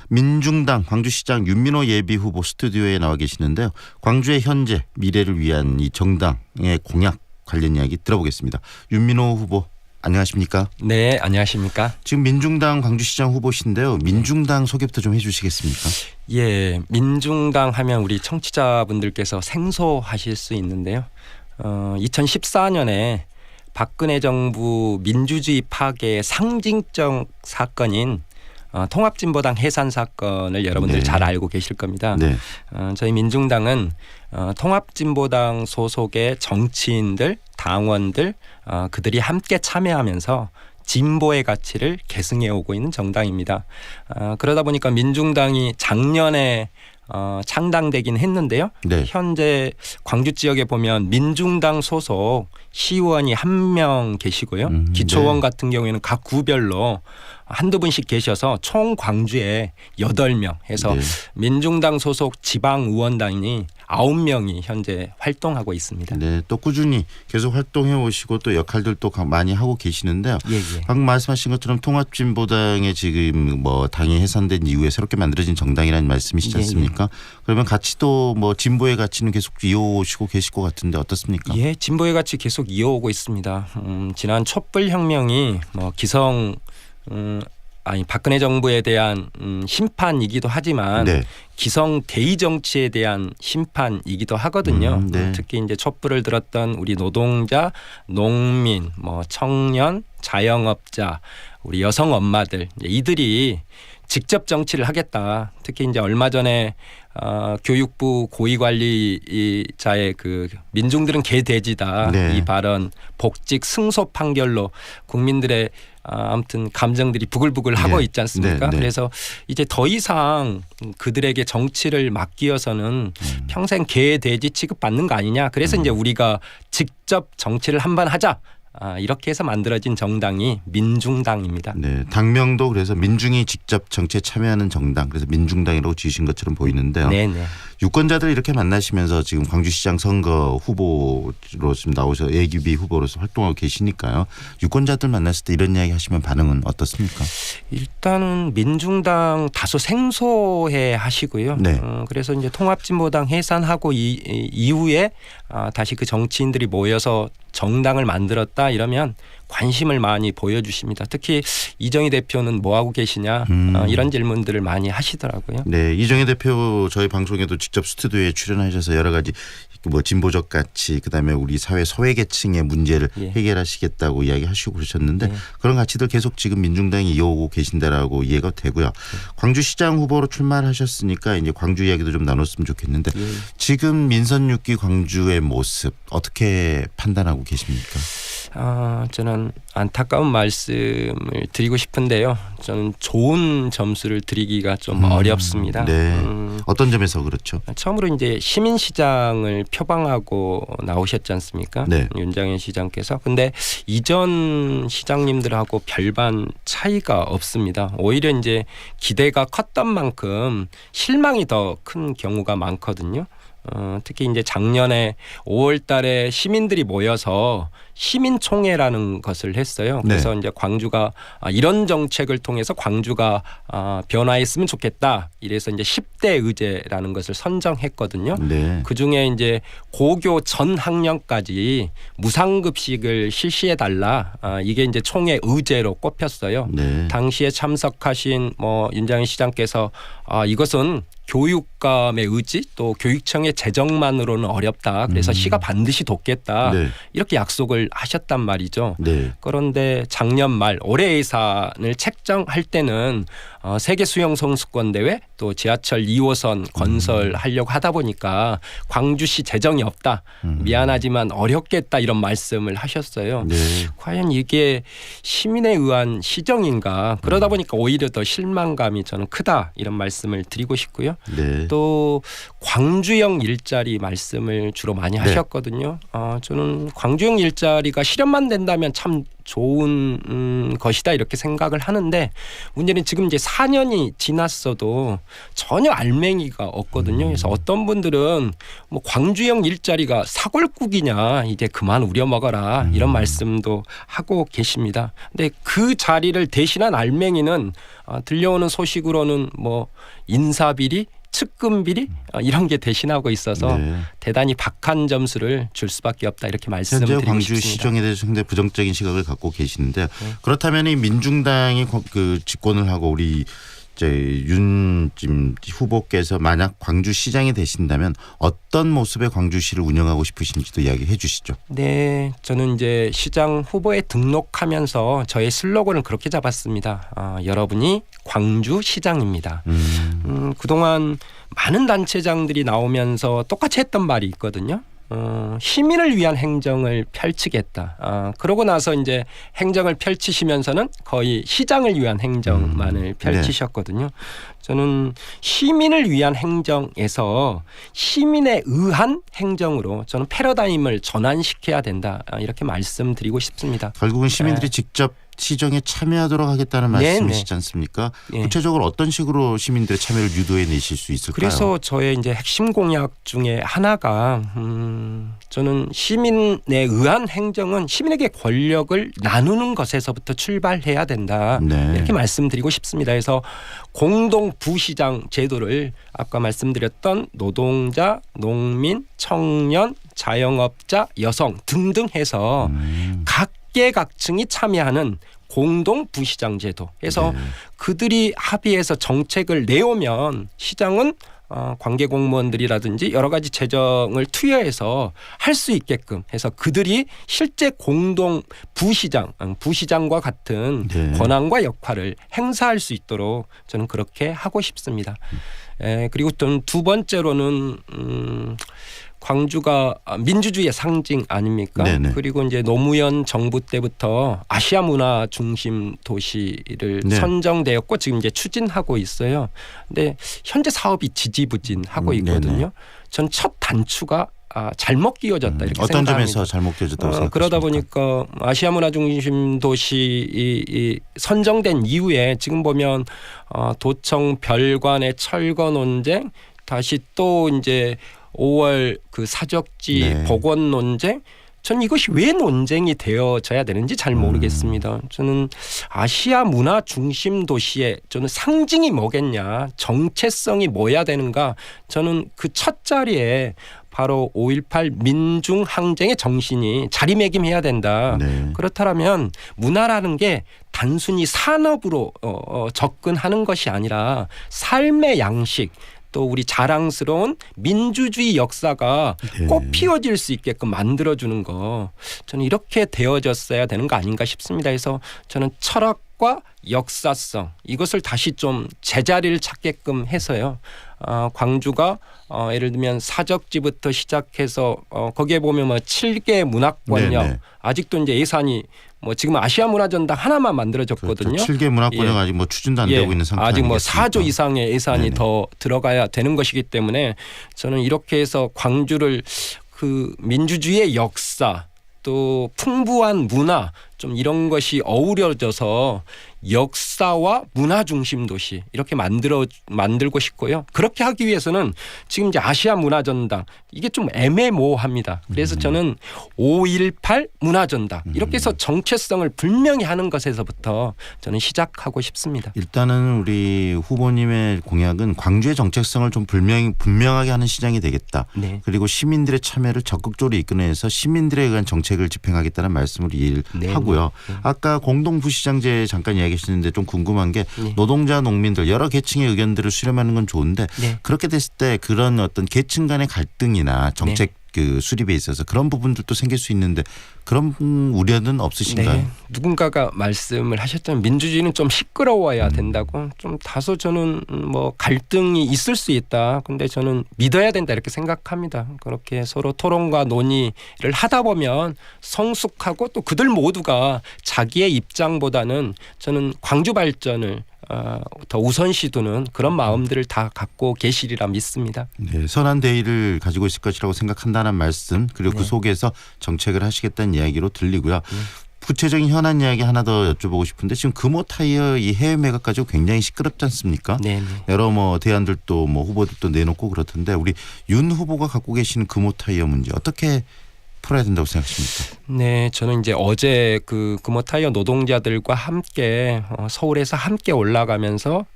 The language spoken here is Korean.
민중당 광주시장 윤민호 예비후보 스튜디오에 나와 계시는데요. 광주의 현재 미래를 위한 이 정당의 공약 관련 이야기 들어보겠습니다. 윤민호 후보 안녕하십니까? 네, 안녕하십니까? 지금 민중당 광주시장 후보신데요. 민중당 소개부터 좀 해주시겠습니까? 예, 민중당 하면 우리 청취자분들께서 생소하실 수 있는데요. 2014년에 박근혜 정부 민주주의 파괴의 상징적 사건인 통합진보당 해산 사건을 여러분들 잘 알고 계실 겁니다. 네. 저희 민중당은 통합진보당 소속의 정치인들, 당원들 그들이 함께 참여하면서 진보의 가치를 계승해 오고 있는 정당입니다. 그러다 보니까 민중당이 작년에 창당되긴 했는데요. 네. 현재 광주 지역에 보면 민중당 소속 시의원이 1명 계시고요. 기초원 네. 같은 경우에는 각 구별로 한두 분씩 계셔서 총 광주에 8명 해서 네. 민중당 소속 지방의원단이 9명이 현재 활동하고 있습니다. 네, 또 꾸준히 계속 활동해 오시고 또 역할들도 많이 하고 계시는데요. 예. 방금 말씀하신 것처럼 통합진보당의 지금 뭐 당이 해산된 이후에 새롭게 만들어진 정당이라는 말씀이시지 않습니까? 그러면 가치도 뭐 진보의 가치는 계속 이어오시고 계실 것 같은데 어떻습니까? 예, 진보의 가치 계속 이어오고 있습니다. 지난 촛불혁명이 뭐 박근혜 정부에 대한 심판이기도 하지만 네. 기성 대의 정치에 대한 심판이기도 하거든요. 네. 특히 이제 촛불을 들었던 우리 노동자, 농민, 뭐 청년, 자영업자, 우리 여성 엄마들 이들이 직접 정치를 하겠다. 특히 이제 얼마 전에 교육부 고위관리자의 그 민중들은 개돼지다 네. 이 발언 복직 승소 판결로 국민들의 아무튼 감정들이 부글부글 하고 네. 있지 않습니까? 네. 그래서 이제 더 이상 그들에게 정치를 맡기어서는 평생 개돼지 취급받는 거 아니냐. 그래서 이제 우리가 직접 정치를 한번 하자. 이렇게 해서 만들어진 정당이 민중당입니다. 네, 당명도 그래서 민중이 직접 정치에 참여하는 정당, 그래서 민중당이라고 지으신 것처럼 보이는데요. 네네. 유권자들 이렇게 만나시면서 지금 광주시장 선거 후보로 지금 나오셔 예비비 후보로서 활동하고 계시니까요. 유권자들 만났을 때 이런 이야기 하시면 반응은 어떻습니까? 일단은 민중당 다소 생소해 하시고요. 네. 그래서 이제 통합진보당 해산하고 이후에 다시 그 정치인들이 모여서 정당을 만들었다 이러면 관심을 많이 보여주십니다. 특히 이정희 대표는 뭐 하고 계시냐 이런 질문들을 많이 하시더라고요. 네, 이정희 대표 저희 방송에도 직접 스튜디오에 출연하셔서 여러 가지 뭐 진보적 가치 그다음에 우리 사회 소외계층의 문제를 해결하시겠다고 이야기하시고 그러셨는데 그런 가치들 계속 지금 민중당이 이어오고 계신다라고 이해가 되고요. 광주시장 후보로 출마하셨으니까 이제 광주 이야기도 좀 나눴으면 좋겠는데 지금 민선 6기 광주의 모습 어떻게 판단하고 계십니까? 저는 안타까운 말씀을 드리고 싶은데요. 저는 좋은 점수를 드리기가 좀 어렵습니다. 네. 어떤 점에서 그렇죠? 처음으로 이제 시민시장을 표방하고 나오셨지 않습니까? 네. 윤장현 시장께서. 근데 이전 시장님들하고 별반 차이가 없습니다. 오히려 이제 기대가 컸던 만큼 실망이 더 큰 경우가 많거든요. 특히 이제 작년에 5월 달에 시민들이 모여서 시민총회라는 것을 했어요. 그래서 이제 광주가 이런 정책을 통해서 광주가 변화했으면 좋겠다. 이래서 이제 10대 의제라는 것을 선정했거든요. 네. 그중에 이제 고교 전 학년까지 무상급식을 실시해 달라. 이게 이제 총회 의제로 꼽혔어요. 네. 당시에 참석하신 뭐 윤장현 시장께서 이것은 교육감의 의지 또 교육청의 재정만으로는 어렵다. 그래서 시가 반드시 돕겠다. 네. 이렇게 약속을 하셨단 말이죠. 네. 그런데 작년 말 올해 예산을 책정할 때는 세계 수영 선수권 대회 또 지하철 2호선 건설하려고 하다 보니까 광주시 재정이 없다. 미안하지만 어렵겠다 이런 말씀을 하셨어요. 네. 과연 이게 시민에 의한 시정인가. 그러다 보니까 오히려 더 실망감이 저는 크다 이런 말씀을 드리고 싶고요. 네. 또 광주형 일자리 말씀을 주로 많이 하셨거든요. 저는 광주형 일자리가 실현만 된다면 참 좋은 것이다 이렇게 생각을 하는데 문제는 지금 이제 4년이 지났어도 전혀 알맹이가 없거든요. 그래서 어떤 분들은 뭐 광주형 일자리가 사골국이냐 이제 그만 우려 먹어라 이런 말씀도 하고 계십니다. 근데 그 자리를 대신한 알맹이는 들려오는 소식으로는 뭐 인사비리 측근비리 이런 게 대신하고 있어서 네. 대단히 박한 점수를 줄 수밖에 없다 이렇게 현재 말씀드리고 광주 싶습니다. 시정에 대해서 상당히 부정적인 시각을 갖고 계시는데 그렇다면 이 민중당이 그 집권을 하고 우리 이제 윤 후보께서 만약 광주시장이 되신다면 어떤 모습의 광주시를 운영하고 싶으신지도 이야기해 주시죠. 네, 저는 이제 시장 후보에 등록하면서 저의 슬로건을 그렇게 잡았습니다. 여러분이 광주시장입니다. 그동안 많은 단체장들이 나오면서 똑같이 했던 말이 있거든요. 시민을 위한 행정을 펼치겠다. 그러고 나서 이제 행정을 펼치시면서는 거의 시장을 위한 행정만을 펼치셨거든요. 저는 시민을 위한 행정에서 시민에 의한 행정으로 저는 패러다임을 전환시켜야 된다. 이렇게 말씀드리고 싶습니다. 결국은 시민들이 직접 시정에 참여하도록 하겠다는 말씀이시지 않습니까? 네. 구체적으로 어떤 식으로 시민들의 참여를 유도해 내실 수 있을까요? 그래서 저의 이제 핵심 공약 중에 하나가 저는 시민에 의한 행정은 시민에게 권력을 나누는 것에서부터 출발해야 된다. 네. 이렇게 말씀드리고 싶습니다. 그래서 공동 부시장 제도를 아까 말씀드렸던 노동자, 농민, 청년, 자영업자, 여성 등등 해서 각계각층이 참여하는 공동 부시장 제도. 그래서 네. 그들이 합의해서 정책을 내오면 시장은 관계 공무원들이라든지 여러 가지 재정을 투여해서 할 수 있게끔 해서 그들이 실제 공동 부시장과 같은 네. 권한과 역할을 행사할 수 있도록 저는 그렇게 하고 싶습니다. 그리고 또 두 번째로는 광주가 민주주의의 상징 아닙니까? 네네. 그리고 이제 노무현 정부 때부터 아시아 문화 중심 도시를 네. 선정되었고 지금 이제 추진하고 있어요. 근데 현재 사업이 지지부진하고 있거든요. 네네. 전 첫 단추가 잘못 끼워졌다 이렇게 어떤 생각합니다. 점에서 잘못 끼워졌다고 생각하십니까? 그러다 보니까 아시아 문화 중심 도시 이 선정된 이후에 지금 보면 도청 별관의 철거 논쟁 다시 또 이제 5월 그 사적지 네. 복원 논쟁 전 이것이 왜 논쟁이 되어져야 되는지 잘 모르겠습니다. 저는 아시아 문화 중심 도시의 저는 상징이 뭐겠냐 정체성이 뭐야 되는가 저는 그 첫 자리에 바로 5.18 민중항쟁의 정신이 자리매김해야 된다. 네. 그렇다면 문화라는 게 단순히 산업으로 접근하는 것이 아니라 삶의 양식 또 우리 자랑스러운 민주주의 역사가 네. 꽃 피워질 수 있게끔 만들어주는 거 저는 이렇게 되어졌어야 되는 거 아닌가 싶습니다. 그래서 저는 철학과 역사성 이것을 다시 좀 제자리를 찾게끔 해서요. 광주가 예를 들면 사적지부터 시작해서 거기에 보면 뭐 7개 문화권역 네네. 아직도 이제 예산이 뭐 지금 아시아 문화전당 하나만 만들어졌거든요. 그렇죠. 7개 문화권역 예. 아직 뭐 추진도 안 되고 있는 상태 아직 뭐 아니겠습니까? 4조 이상의 예산이 네네. 더 들어가야 되는 것이기 때문에 저는 이렇게 해서 광주를 그 민주주의의 역사 또 풍부한 문화 좀 이런 것이 어우러져서 역사와 문화 중심 도시 이렇게 만들고 싶고요. 그렇게 하기 위해서는 지금 이제 아시아 문화전당 이게 좀 애매모호합니다. 그래서 저는 5.18 문화전당 이렇게 해서 정체성을 분명히 하는 것에서부터 저는 시작하고 싶습니다. 일단은 우리 후보님의 공약은 광주의 정체성을 좀 분명하게 하는 시장이 되겠다. 네. 그리고 시민들의 참여를 적극적으로 이끌어내서 시민들에 의한 정책을 집행하겠다는 말씀을 이해를 네. 하고요. 아까 공동부시장제 잠깐 이야기하셨는데 좀 궁금한 게 네. 노동자, 농민들 여러 계층의 의견들을 수렴하는 건 좋은데 네. 그렇게 됐을 때 그런 어떤 계층 간의 갈등이나 정책 그 수립에 있어서 그런 부분들도 생길 수 있는데 그런 우려는 없으신가요? 네. 누군가가 말씀을 하셨던 민주주의는 좀 시끄러워야 된다고 좀 다소 저는 뭐 갈등이 있을 수 있다. 근데 저는 믿어야 된다 이렇게 생각합니다. 그렇게 서로 토론과 논의를 하다 보면 성숙하고 또 그들 모두가 자기의 입장보다는 저는 광주 발전을 더 우선시 두는 그런 마음들을 다 갖고 계시리라 믿습니다. 네, 선한 대의를 가지고 있을 것이라고 생각한다는 말씀 그리고 그 속에서 정책을 하시겠다는 이야기로 들리고요. 구체적인 현안 이야기 하나 더 여쭤보고 싶은데 지금 금호 타이어 이 해외 매각 가지고 굉장히 시끄럽지 않습니까? 네. 여러 뭐 대안들도 뭐 후보들도 내놓고 그렇던데 우리 윤 후보가 갖고 계시는 금호 타이어 문제 어떻게 풀어야 된다고 생각하십니까? 네, 저는 이제 어제 그 금호 타이어 노동자들과 함께 서울에서 함께 올라가면서